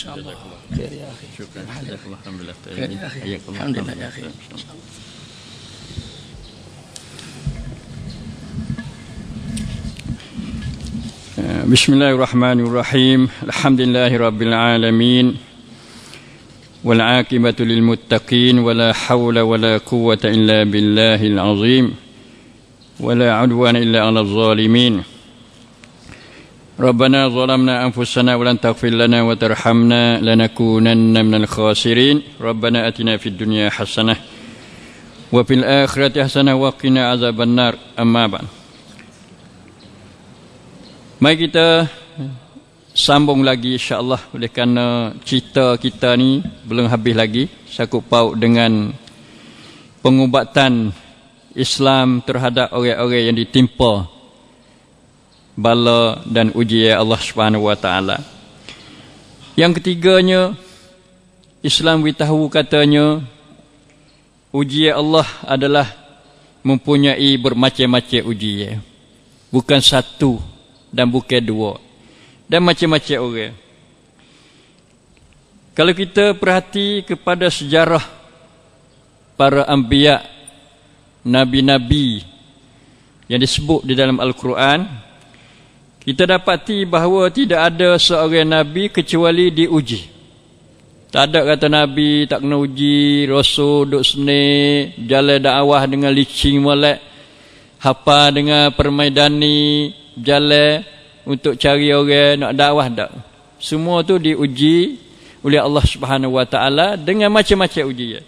insyaallah. Khair ya akhi. Syukran. Alhamdulillah. Khair ya akhi. Alhamdulillah ya akhi. Bismillahirrahmanirrahim. Alhamdulillahirabbil alamin. Wal 'aqibatu lil muttaqin wa la haula wa la quwwata illa billahil azim. Wa la 'udwana illa 'alal zalimin. Rabbana zalamna anfusana wa lan taghfir lana wa tarhamna lanakunanna minal khasirin. Rabbana atina fid dunya hasanah wa fil akhirati hasanah wa qina azabannar. Amma ba'd. Mari kita sambung lagi insya-Allah, oleh kerana cerita kita ni belum habis lagi, sangkut paut dengan pengubatan Islam terhadap orang-orang yang ditimpa bala dan ujian Allah Subhanahu wa taala. Yang ketiganya, Islam beritahu katanya ujian Allah adalah mempunyai bermacam-macam ujian. Bukan satu dan bukan dua. Dan macam-macam orang. Kalau kita perhati kepada sejarah para anbiya, nabi-nabi yang disebut di dalam Al-Quran, kita dapati bahawa tidak ada seorang nabi kecuali diuji. Tak ada kata nabi tak kena uji, rasul duk seni, jalan dakwah dengan licin molek, hafal dengan permaidani, jalan untuk cari orang nak dakwah tak. Semua tu diuji oleh Allah Subhanahu wa taala dengan macam-macam ujian.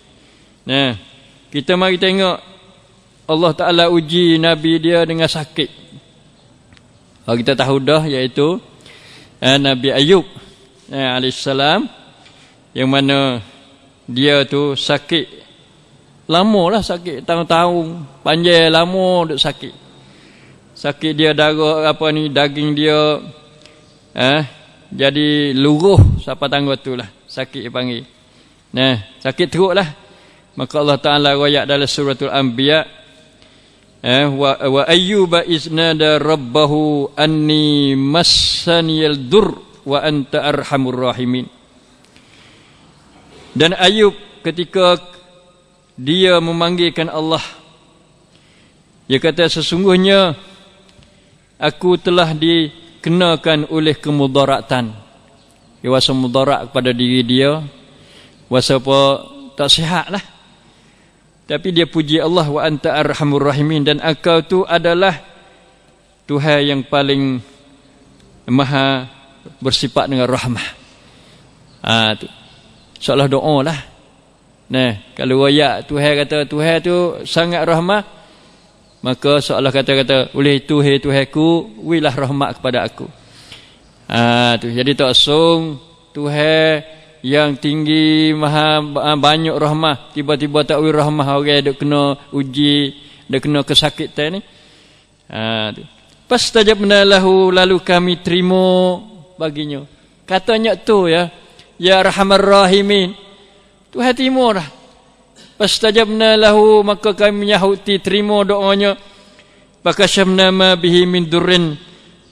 Nah, kita mari tengok Allah Taala uji nabi dia dengan sakit. Kita tahu dah, iaitu Nabi Ayub alaihissalam, yang mana dia tu sakit lama lah, sakit tahun-tahun panjang, lama duk sakit. Sakit dia darah daging dia jadi luruh siapa tangguh tu lah, sakit panggil. Nah, sakit teruk lah. Maka Allah Taala royak dalam suratul Anbiya, wa ayyuba iznada rabbahu anni massaniyal dur wa anta arhamur rahimin. Dan Ayub ketika dia memanggilkan Allah, dia kata sesungguhnya aku telah dikenakan oleh kemudaratan. Dia rasa mudarat kepada diri dia, rasa apa tak sihat lah. Tapi dia puji Allah, wa anta arhamur rahimin, dan engkau tu adalah Tuhan yang paling maha bersifat dengan rahmah. Tu seolah doa lah. Nah, kalau royak Tuhan kata Tuhan tu sangat rahmah, maka seolah kata oleh itu hai Tuhanku, wilah rahmat kepada aku. Tu jadi tak song Tuhan yang tinggi maha banyak rahmah, tiba-tiba tak wi rahmah orang dok kena uji, dok kena kesakitan ni. Pastajabna lahu, lalu kami terima baginya. Katanya tu ya Arhamar Rahimin, Tuhan terima dah. Pastajabna lahu, maka kami menyahuti, terima doanya. Fakasyafna ma bihi min durrin,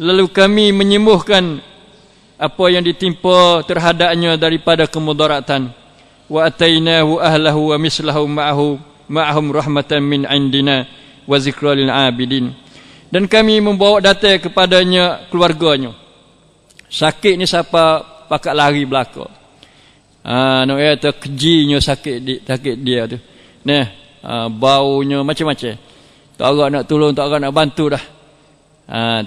lalu kami menyembuhkan apa yang ditimpa terhadapnya daripada kemudaratan. Wa atainahu ahlahu wa mislahum ma'ahum rahmatan min indina wa zikra lil abidin. Dan kami membawa datang kepadanya keluarganya. Sakit ni siapa pakat lari belaka. Nak kata kejinya sakit dia tu. Nah, baunya macam-macam. Tak agak nak tolong, tak agak nak bantu dah.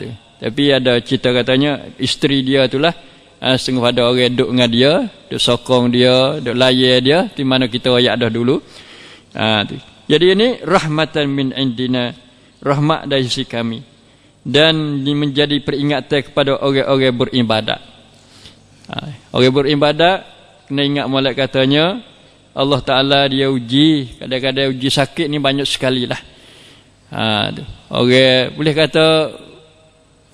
Tu. Tapi ada cerita katanya isteri dia itulah setengah pada orang duduk dengan dia, duduk sokong dia, duduk layan dia, di mana kita ayat dah dulu. Jadi ini rahmatan min indina, rahmat dari sisi kami, dan menjadi peringatan kepada orang-orang beribadat. Orang beribadat kena ingat molek katanya Allah Ta'ala dia uji, kadang-kadang uji sakit ni banyak sekali lah. Orang boleh kata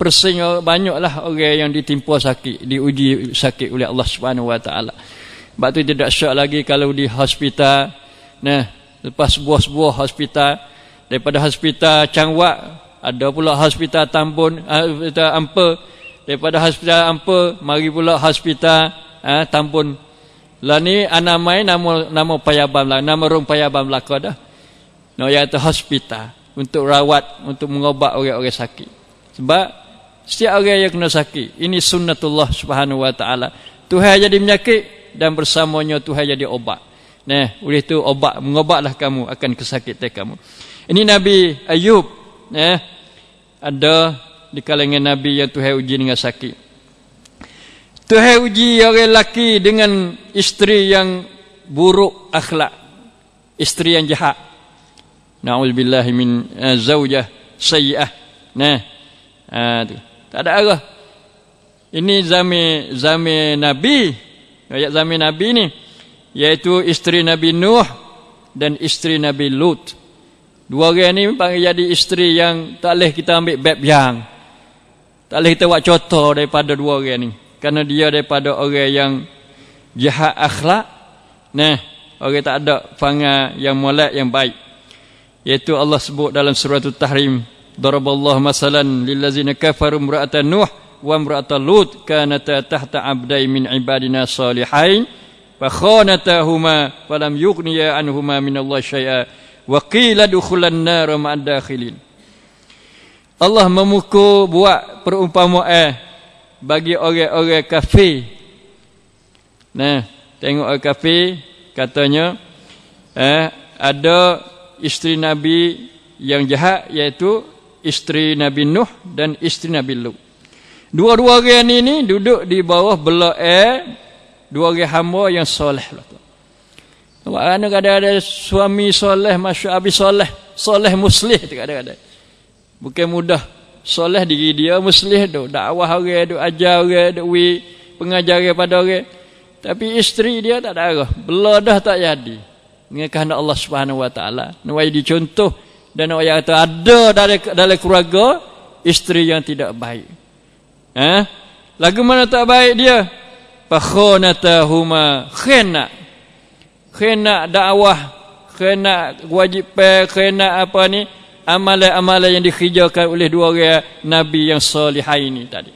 persing banyaklah orang yang ditimpa sakit, diuji sakit oleh Allah Subhanahu wa taala. Sebab tu tidak syak lagi kalau di hospital. Nah, lepas sebuah hospital, daripada hospital Cangwak ada pula hospital Tambun, hospital Ampa, daripada hospital Ampa mari pula hospital tampun lah ni anamai nama payabam lah, nama rong payabam lah kau dah. No iaitu hospital untuk rawat, untuk mengobat orang-orang sakit. Sebab setiap orang yang kena sakit, ini sunnatullah subhanahu wa ta'ala. Tuhan jadi penyakit dan bersamanya Tuhan jadi obat. Nah, oleh itu obat, mengobatlah kamu akan kesakitan kamu. Ini Nabi Ayub, ada di kalangan Nabi yang Tuhan uji dengan sakit. Tuhan uji orang lelaki dengan isteri yang buruk akhlak, isteri yang jahat. Na'udzubillahi min zaujah sayyi'ah. Tu. Tak ada arah. Ini zaman Nabi, ayat zaman Nabi ni, iaitu isteri Nabi Nuh dan isteri Nabi Lut. Dua orang ni panggil jadi isteri yang tak boleh kita ambil bab yang. Tak boleh kita buat contoh daripada dua orang ni. Kerana dia daripada orang yang jahat akhlak. Orang tak ada panggil yang molek yang baik. Iaitu Allah sebut dalam surah At-Tahrim, daraballahu masalan lillazina kafaru imra'atan Nuh wa imra'atan Lut kanata tahta 'abdain min ibadina salihain fa khanatahuma falam yughniya anhuma minallahi syai'a wa qila dukhulan nar ma'ad dakhilin. Allah memukul buat perumpamaan bagi orang-orang kafir. Tengok orang kafir, katanya ada isteri Nabi yang jahat, iaitu isteri Nabi Nuh dan isteri Nabi Lut. Dua-dua orang ini duduk di bawah belah dua orang hamba yang soleh. Kadang-kadang ada suami soleh, masya habis soleh muslih kadang-kadang. Bukan mudah. Soleh diri dia muslih tu, dakwah orang, duk ajar orang, duk pengajar pada orang. Tapi isteri dia tak ada arah, belah dah tak jadi. Dengan kehendak Allah Subhanahu wa taala. Nak bagi contoh dan nak kata ada dalam keluarga isteri yang tidak baik. Lagu mana tak baik dia? Fakhonatahuma khina dakwah, khina wajib, khina apa ni? Amalan-amalan yang dikerjakan oleh dua orang Nabi yang salihai ini tadi.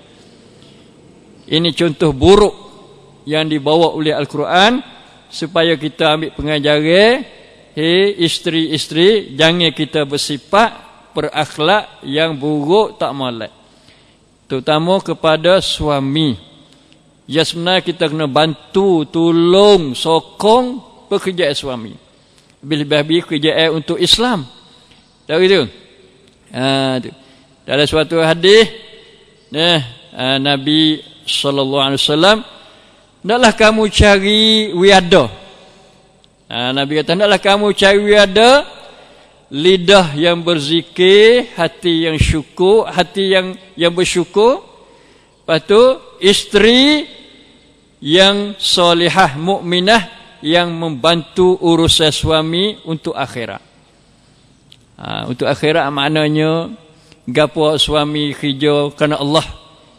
Ini contoh buruk yang dibawa oleh Al-Quran supaya kita ambil pengajaran. Isteri-isteri, jangan kita bersifat berakhlak yang buruk tak molek. Terutama kepada suami. Ya sebenarnya kita kena bantu, tolong, sokong pekerjaan suami. Lebih-lebih pekerjaan untuk Islam. Tak begitu? Dalam suatu hadis, Nabi SAW, hendaklah kamu cari wiada. Nabi kata, hendaklah kamu cari wiada, lidah yang berzikir, hati yang syukur, hati yang bersyukur. Lepas tu, isteri yang solihah, mukminah, yang membantu urusan suami untuk akhirat. Untuk akhirat maknanya gapo suami kerja kerana Allah,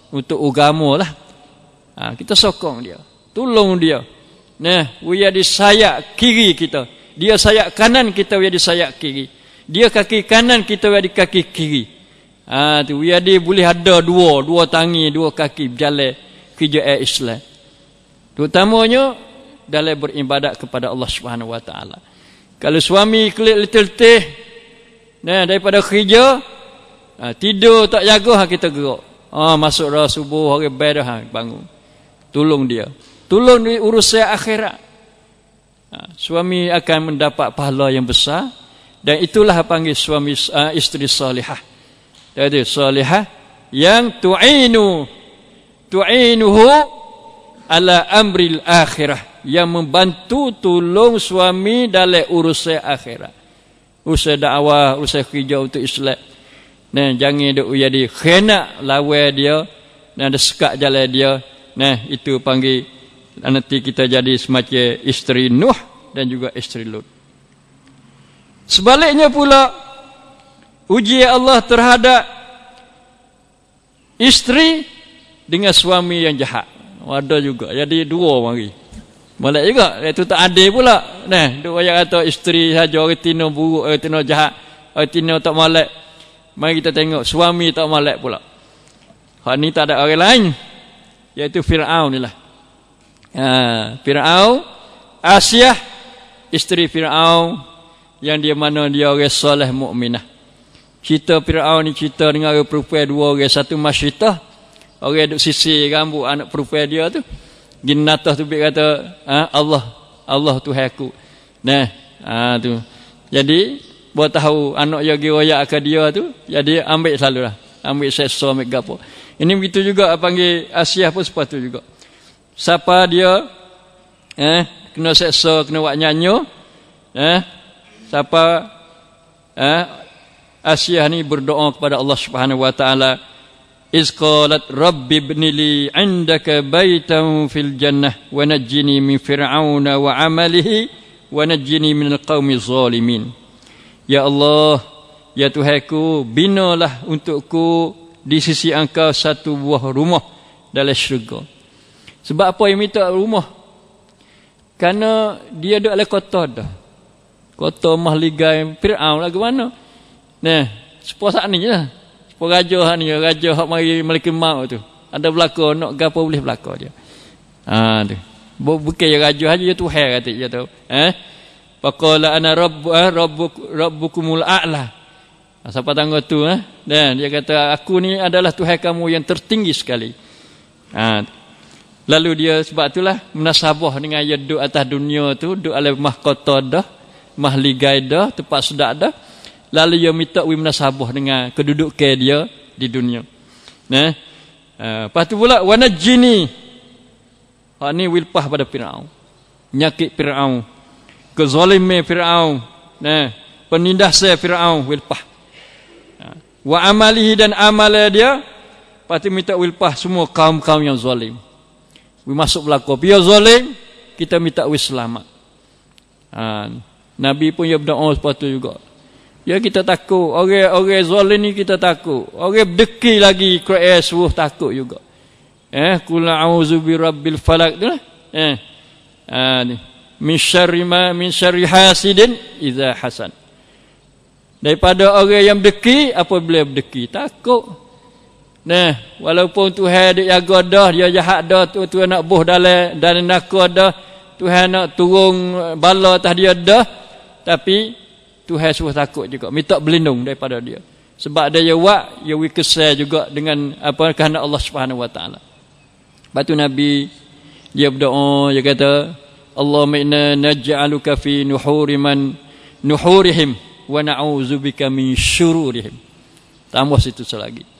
untuk agama lah. Kita sokong dia, tolong dia. Dia di sayap kiri kita, dia sayap kanan kita, dia di sayap kiri. Dia kaki kanan, kita di kaki kiri. Tu dia boleh ada dua tangi, dua kaki berjalan kerja Islam. Terutamanya dalam beribadat kepada Allah Subhanahu wa taala. Kalau suami kelik letih daripada kerja, tidur tak jaga, kita gerak. Masuk dah subuh, hari baik dah bangun. Tolong dia. Tolong di urusan akhirat. Suami akan mendapat pahala yang besar. Dan itulah panggil suami isteri salihah. Jadi salihah yang tu'inuhu ala amril akhirah, yang membantu tolong suami dalam urusan akhirat. Usaha dakwah, usaha kerja untuk Islam. Jangan duk jadi khianat lawan dia, ada sekat jalan dia. Itu panggil nanti kita jadi semacam isteri Nuh dan juga isteri Lut. Sebaliknya pula, ujian Allah terhadap isteri dengan suami yang jahat. Ada juga, jadi dua mari. Molek juga, itu tak adil pula. Duk ayat kata isteri saja orang tino buruk, orang tino jahat, orang tino tak molek. Mari kita tengok suami tak molek pula. Hak ni tak ada orang lain, iaitu Firaun ni lah. Fir'aun, Asiyah isteri Fir'aun yang dia mana dia orang soleh mukminah. Cerita Fir'aun ni cerita dengan orang perempuan dua orang, satu Masyitah, orang duk sisir rambut anak perempuan dia tu. Ginnatah tu kata, Allah Tuhan aku. Nah, tu. Jadi buat tahu anak dia royak ke dia tu, jadi ambil selalulah. Ambil seksa, ambil gapo. Ini begitu juga panggil Asiyah pun sepatu juga. Siapa dia kena seksa, kena buat nyanyo, siapa Asiyah ni berdoa kepada Allah Subhanahu wa taala, iz qalat rabbi ibnili 'indaka baitan fil jannah wa najjini min fir'auna wa 'amalihi wa najjini minal qaumil zalimin. Ya Allah, ya Tuhanku, binalah untukku di sisi Engkau satu buah rumah dalam syurga. Sebab apa yang minta rumah? Kerana dia duduk dalam kota dah. Kota mahligai Fir'aun lah ke mana? Nah, sepuluh saat ni je lah. Sepuluh raja ni, raja hak mari Malaikat Maut tu. Ada belaka, nak gapo boleh belaka dia. Tu. Bukan je raja aja, dia Tuhan kata dia tu. Faqala ana rabbukumul a'la. Siapa tangga tu dan dia kata aku ni adalah Tuhan kamu yang tertinggi sekali. Lalu dia sebab itulah menasabah dengan dia duduk atas dunia tu, duduk alam mahkota dah, mahligai dah, tempat sedap dah. Lalu dia minta menasabah dengan kedudukan dia di dunia. Lepas tu pula wanajini. Hak ni wilpah pada Firaun. Nyakit Firaun. Kezaliman Firaun. Penindasan Firaun wilpah. Wa amalihi dan amalan dia. Lepas tu minta wilpah semua kaum-kaum yang zalim. Masuk belaka. Dia zalim, kita minta selamat. Nabi pun dia berdoa seperti juga. Ya kita takut. Orang zalim ni kita takut. Orang berdeki lagi Quran suruh takut juga. Qul a'udzu birabbil falaq tu lah. Min syarri hasidin idza hasan. Daripada orang yang berdeki apabila berdeki takut. Walaupun Tuhan dia jaga dah, dia jahat dah, Tuhan nak buh dalam neraka dah, Tuhan nak turun bala atas dia dah, tapi Tuhan suruh takut juga, minta berlindung daripada dia. Sebab dia buat, dia kesal juga dengan apa kehendak Allah Subhanahu wa taala. Batu Nabi dia berdoa, dia kata, Allahumma inna naj'aluka fi nuhurihim wa na'udzubika min syururihim. Tambah situ selagi.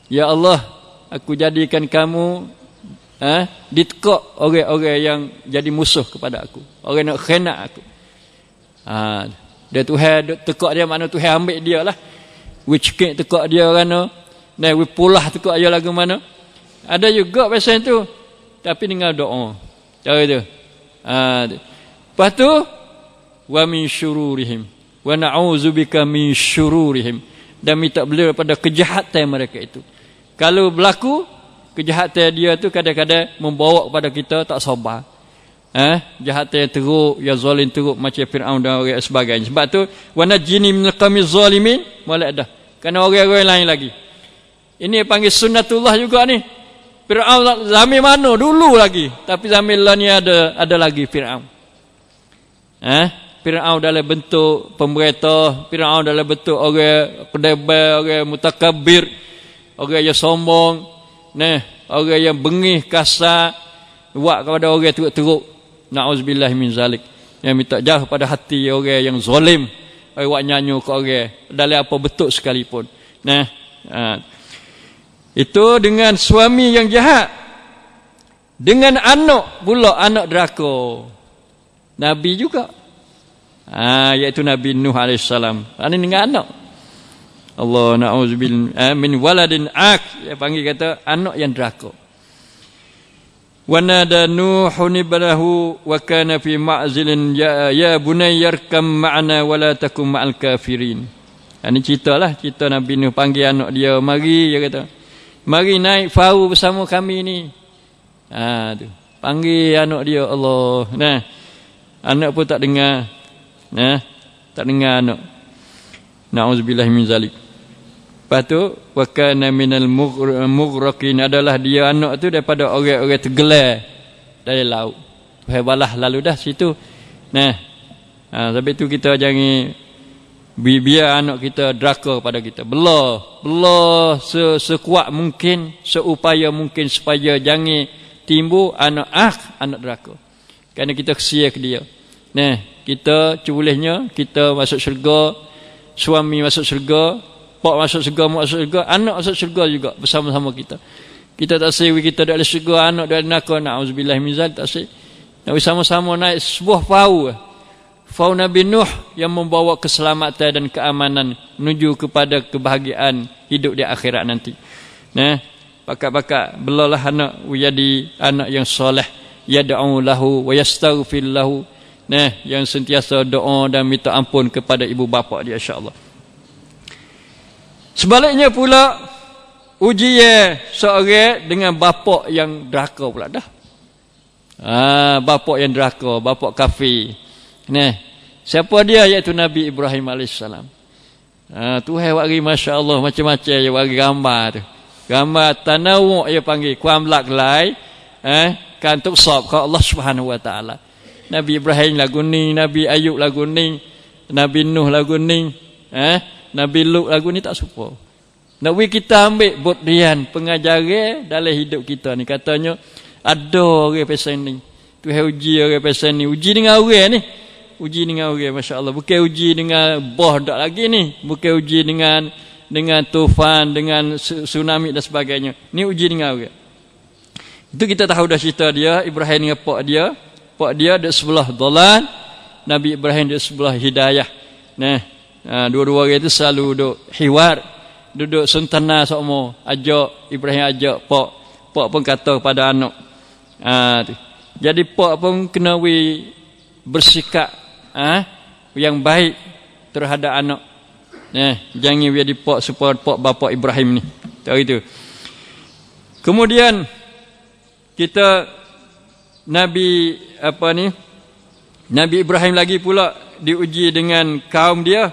Ya Allah, aku jadikan kamu ditekak orang-orang yang jadi musuh kepada aku. Orang nak khianat aku. Dia Tuhan tekak dia, mana Tuhan ambil dia lah. Wicikik tekak dia kerana, pulah tekak dia lagu mana. Ada juga pasal itu. Tapi dengan doa. Cara tu. Lepas tu, wa min syururihim. Wa na'udzubika min syururihim. Dan minta beliau pada kejahatan mereka itu. Kalau berlaku, kejahatan dia tu kadang-kadang membawa kepada kita tak sabar. Jahatan yang teruk, yang zalim teruk macam Fir'aun dan orang sebagainya. Sebab tu, wa najjini minal qaumiz zalimin, molek dah. Kerana orang-orang lain lagi. Ini panggil sunnatullah juga ni. Fir'aun zaman mana dulu lagi, tapi zaman lah ni ada lagi Fir'aun. Fir'aun dalam bentuk pemerintah, Fir'aun dalam bentuk orang pedebai, orang mutakabbir, orang yang sombong, orang yang bengih, kasar, buat kepada orang teruk-teruk. Na'udzubillah min zalik. Yang minta jauh pada hati orang yang zalim, orang buat nyanyo ke orang dalam apa bentuk sekalipun. Itu dengan suami yang jahat. Dengan anak pula, anak deraka. Nabi juga. Iaitu Nabi Nuh AS. Ini dengan anak. Allah na'udzubillah min waladin dia panggil kata anak yang deraka. Wa nada Nuhun ibnahu wa kana fi ma'zilin ya bunayya arkam ma'ana wa la takum ma'al kafirin. Ini ceritalah, cerita Nabi Nuh panggil anak dia, mari, dia kata, mari naik perahu bersama kami ni. Tu. Panggil anak dia, Allah. Anak pun tak dengar. Tak dengar anak. Na'udzubillah min zalik. Lepas tu, wa kana minal mughraqin, adalah dia anak tu daripada orang-orang tergelar dari laut. Tuhai balah lalu dah situ. Nah, sebab itu kita jangan biar anak kita deraka pada kita. Belah sekuat mungkin, seupaya mungkin supaya jangan timbul anak deraka. Kerana kita kesian ke dia. Nah, kita culihnya kita masuk syurga, suami masuk syurga, pak masuk syurga, mak masuk syurga, anak masuk syurga juga bersama-sama kita. Kita tak sewi kita dalam syurga, anak dalam neraka, na'udzubillah min zalik, tak sewi. Nak sama-sama naik sebuah Fau Nabi Nuh yang membawa keselamatan dan keamanan menuju kepada kebahagiaan hidup di akhirat nanti. Nah, pakak-pakak belalah anak jadi anak yang soleh, yad'u lahu wa yastaghfir lahu. Nah, yang sentiasa doa dan minta ampun kepada ibu bapa dia, insya-Allah. Sebaliknya pula ujian seorang dengan bapa yang deraka pula dah. Bapa yang deraka, bapa kafir. Nah, siapa dia? Iaitu Nabi Ibrahim AS. Tuhan wari masya-Allah macam-macam dia wari gambar tu. Gambar tanawuk dia panggil, kuam lak lai, kan tuk sab ke Allah Subhanahu wa taala. Nabi Ibrahim lagu ni, Nabi Ayub lagu ni, Nabi Nuh lagu ni, Nabi Lut lagu ni tak serupa. Nak kita ambil buktian pengajaran dalam hidup kita ni, katanya ada orang pesan ni. Tuhan uji orang pesan ni, uji dengan orang ni. Uji dengan orang, masya-Allah. Bukan uji dengan boh dak lagi ni, bukan uji dengan tufan, dengan tsunami dan sebagainya. Ni uji dengan orang. Itu kita tahu dah cerita dia, Ibrahim dengan pak dia. Pak dia di sebelah dalal, Nabi Ibrahim di sebelah hidayah. Nah, dua-dua orang itu selalu duduk hiwar, duduk sentana sama, ajak Ibrahim ajak pak. Pak pun kata kepada anak. Jadi pak pun kena bersikap yang baik terhadap anak. Jangan dia dipak supaya pak bapa Ibrahim ni. Tahu itu. Kemudian kita Nabi Ibrahim lagi pula diuji dengan kaum dia.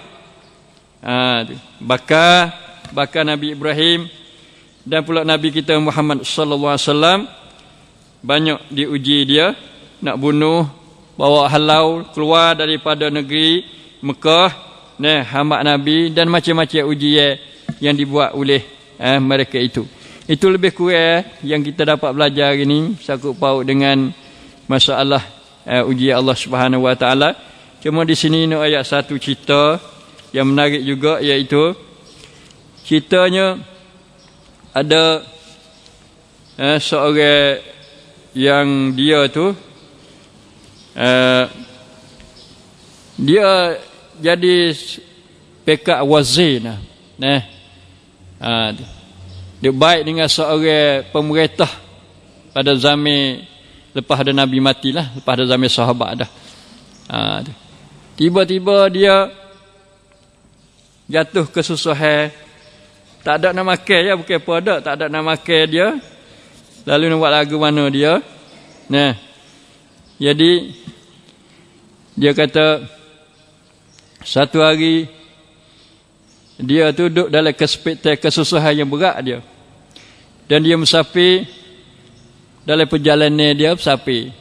Bakar Nabi Ibrahim dan pula Nabi kita Muhammad sallallahu alaihi wasallam banyak diuji dia, nak bunuh, bawa halau keluar daripada negeri Mekah, hamba Nabi dan macam-macam ujian yang dibuat oleh mereka itu. Itu lebih kurang yang kita dapat belajar hari ini, sangkut paut dengan masalah ujian Allah Subhanahu wa taala. Cuma di sini nak ayat satu cerita yang menarik juga, iaitu ceritanya ada seorang yang dia tu dia jadi pekak wazir dia baik dengan seorang pemerintah pada zaman lepas ada Nabi matilah, lepas ada zaman sahabat dah. Tiba-tiba dia jatuh kesusahan, tak ada nak makan ya, bukan apa ada, tak ada nak makan dia. Lalu nak buat lagu mana dia? Nah, jadi dia kata satu hari dia tu duduk dalam kesusahan yang berat dia, dan dia musafir. Dalam perjalanan dia musafir,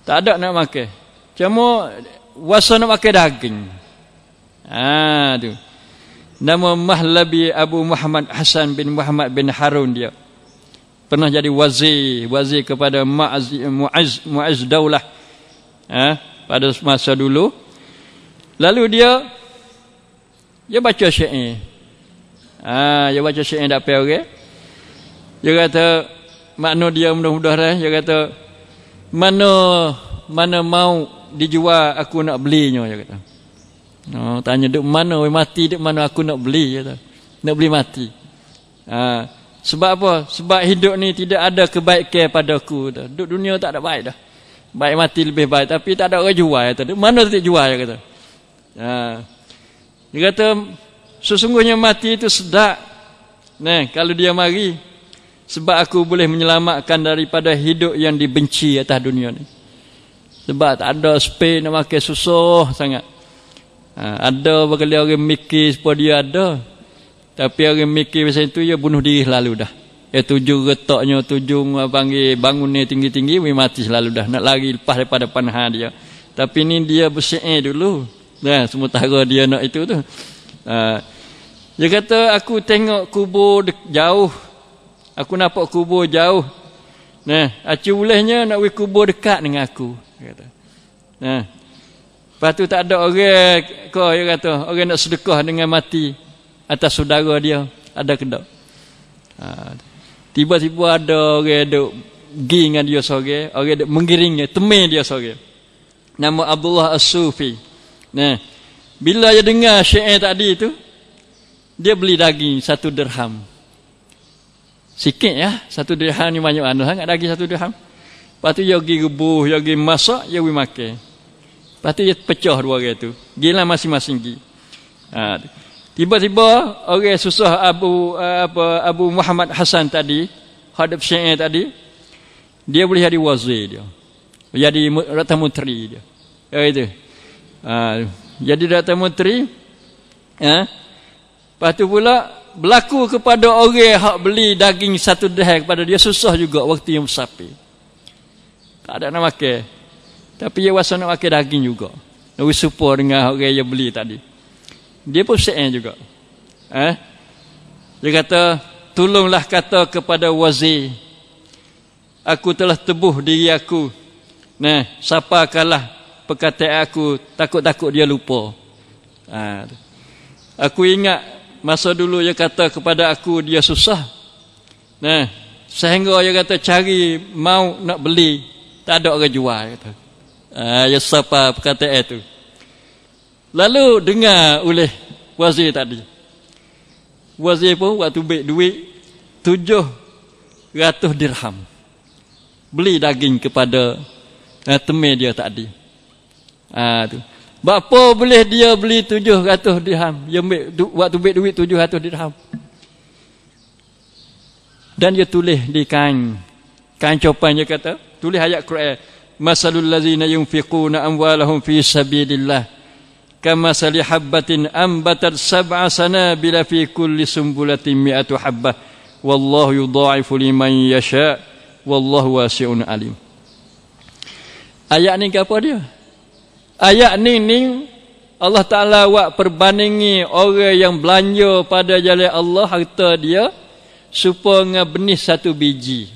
tak ada nak makan, cuma wasa nak makan daging. Tu nama Mahlabi Abu Muhammad Hasan bin Muhammad bin Harun. Dia pernah jadi wazir kepada Mu'az Daulah pada masa dulu. Lalu dia baca syair. Dia baca syair tak apa orang. Dia kata makna dia mudah-mudahan, dia kata mana mau dijual aku nak belinya, dia kata. Tanya duk mana mati, duk mana aku nak beli, dia kata. Nak beli mati. Sebab apa? Sebab hidup ni tidak ada kebaikan padaku. Duk dunia tak ada baik dah. Baik mati lebih baik, tapi tak ada orang jual, dia kata. Mana tak jual, dia kata. Dia kata sesungguhnya mati itu sedap. Kalau dia mari, sebab aku boleh menyelamatkan daripada hidup yang dibenci atas dunia ni. Sebab tak ada spare nak makan, susah sangat. Ada berkali orang mikir supaya dia ada, tapi orang mikir macam itu dia bunuh diri lalu dah. tuju getoknya, tuju panggil bangunnya tinggi-tinggi, mati selalu dah. Nak lari lepas daripada panah dia. Tapi ni dia bersi'ir dulu. Nah, sementara dia nak itu tu. Dia kata, aku tengok kubur jauh. Aku nampak kubur jauh. Nah, acu bolehnya nak pergi kubur dekat dengan aku. Dia kata. Nah, lepas tu tak ada orang, dia kata, orang nak sedekah dengan mati atas saudara dia. Ada ke tak? Tiba-tiba ada orang duk pergi dengan dia seorang, orang duk menggiringnya, temen dia seorang. Nama Abdullah As-Sufi. Nah, bila dia dengar syair tadi tu, dia beli daging 1 dirham. Sikit ya, 1 dirham ni banyak mana sangat daging 1 dirham. Lepas tu dia pergi rebus, dia pergi masak, dia pergi makan. Lepas tu dia pecah 2 orang tu. Gilah masing-masing pergi. Tiba-tiba orang susah Abu Muhammad Hasan tadi, hadap syair tadi, dia boleh jadi wazir dia. Jadi Ratna Menteri dia. Itu. Jadi Ratna Menteri. Lepas tu pula berlaku kepada orang hak beli daging 1 dirham kepada dia, susah juga waktu yang bersapi. Tak ada nak makan. Tapi dia rasa nak makan daging juga. Nak support dengan orang yang beli tadi. Dia pun syair juga. Dia kata, tolonglah kata kepada wazir, aku telah tebuh diri aku. Nah, siapa kalah perkataan aku, takut-takut dia lupa. Aku ingat masa dulu dia kata kepada aku dia susah. Nah, sehingga dia kata cari mau nak beli, tak ada orang jual kata. Ya siapa perkataan itu. Lalu dengar oleh wazir tadi. Wazir pun waktu beli duit 700 dirham. Beli daging kepada teman dia tadi. Tu. Bapa boleh dia beli 700 dirham. Dia ambil waktu beli duit 700 dirham. Dan dia tulis di kain copan dia kata, tulis ayat Quran, masalul ladzina yunfiquna amwalahum fi sabilillah kamasali habbatin ambatat 7 sanabila fi kulli sumbulatin 100 habbah wallahu yudha'ifu liman yasha wallahu wasi'un alim. Ayat ni apa dia? Ayat ni Allah Ta'ala buat perbandingi orang yang belanja pada jalan Allah harta dia supaya benih 1 biji.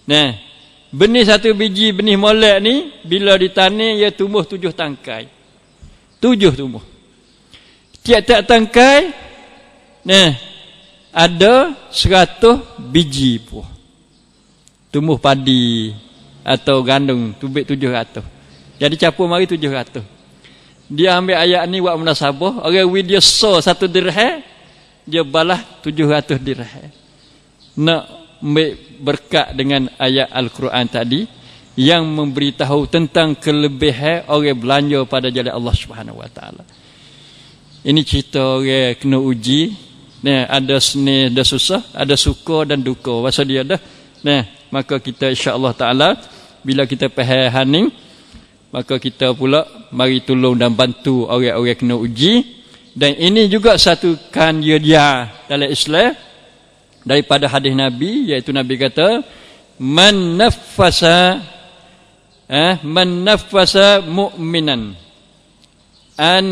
Nah, benih 1 biji benih molek ni bila ditanam ia tumbuh 7 tangkai. 7 tumbuh. Tiap-tiap tangkai ada 100 biji buah. Tumbuh padi atau gandum tumbuh 700. Jadi capur mari 700. Dia ambil ayat ni buat munasabah, orang dia so 1 dirham, dia balas 700 dirham. Nak ambil berkat dengan ayat Al-Quran tadi yang memberitahu tentang kelebihan orang belanja pada jalan Allah Subhanahu Wa Taala. Ini cerita orang kena uji. Ada seni, ada susah, ada suka dan duka. Masa dia dah. Maka kita insya-Allah Taala bila kita faham haning, maka kita pula mari tolong dan bantu orang-orang kena uji. Dan ini juga satu dia dalam Islam daripada hadis Nabi, iaitu Nabi kata, man naffasa mu'minan an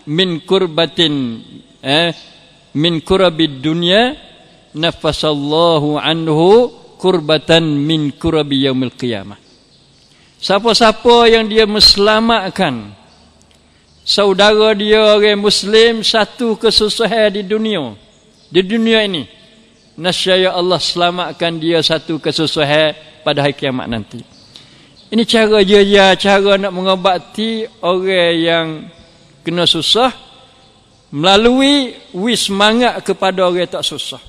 min kurbatin min kurabid dunya naffasallahu anhu kurbatan min kurabi yaumil qiyamah. Siapa-siapa yang dia meselamatkan saudara dia orang muslim satu kesusahan di dunia ini, nascaya Allah selamatkan dia satu kesusahan pada hari kiamat nanti. Ini cara dia, cara nak mengobati orang yang kena susah melalui semangat kepada orang tak susah.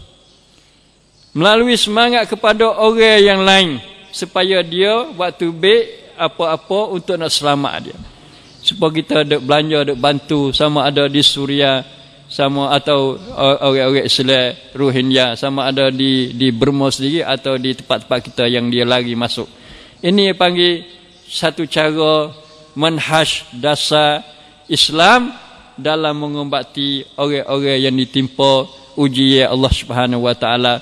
Melalui semangat kepada orang yang lain supaya dia waktu baik apa-apa untuk nak selamat dia. Supaya kita ada belanja, ada bantu, sama ada di Suria, sama atau orang-orang Islam Rohingya, sama ada di Burma sendiri atau di tempat-tempat kita yang dia lari masuk. Ini panggil satu cara manhaj dasar Islam dalam mengobati orang-orang yang ditimpa ujian Allah Subhanahu Wa Taala.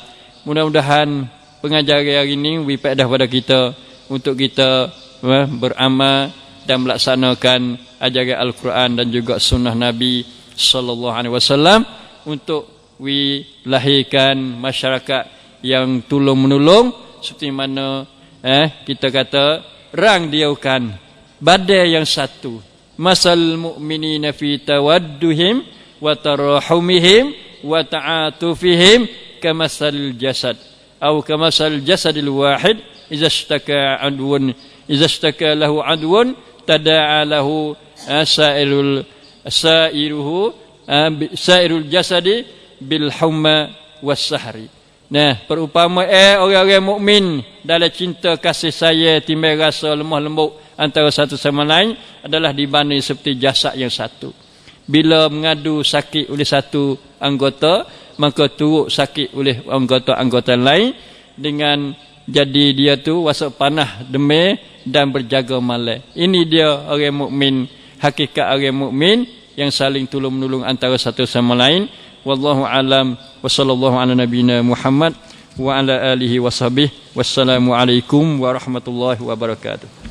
mudah-mudahan pengajaran hari ini beri faedah pada kita untuk kita beramal dan melaksanakan ajaran Al-Quran dan juga sunnah Nabi sallallahu alaihi wasallam untuk lahirkan masyarakat yang tolong menolong seperti mana kita kata rang diaukan badai yang satu. Masal mu'minina fi tawadduhim wa tarahumihim wa ta'atufihim kamasal jasad atau kamasal jasadil wahid idza ishtaka lahu adwun tada'a lahu sairul jasadi bil humma was sahri. Nah, perumpamaan orang-orang mukmin dalam cinta kasih sayang timbang rasa lemah lembut antara satu sama lain adalah dibanding seperti jasad yang satu. Bila mengadu sakit oleh satu anggota, maka turut sakit oleh anggota-anggota lain dengan jadi dia tu wasak panah demam dan berjaga malam. Ini dia orang mukmin, hakikat orang mukmin yang saling tolong menolong antara satu sama lain. Wallahu alam wa sallallahu ala nabiyina Muhammad wa ala alihi washabbihi. Wassalamu alaikum warahmatullahi wabarakatuh.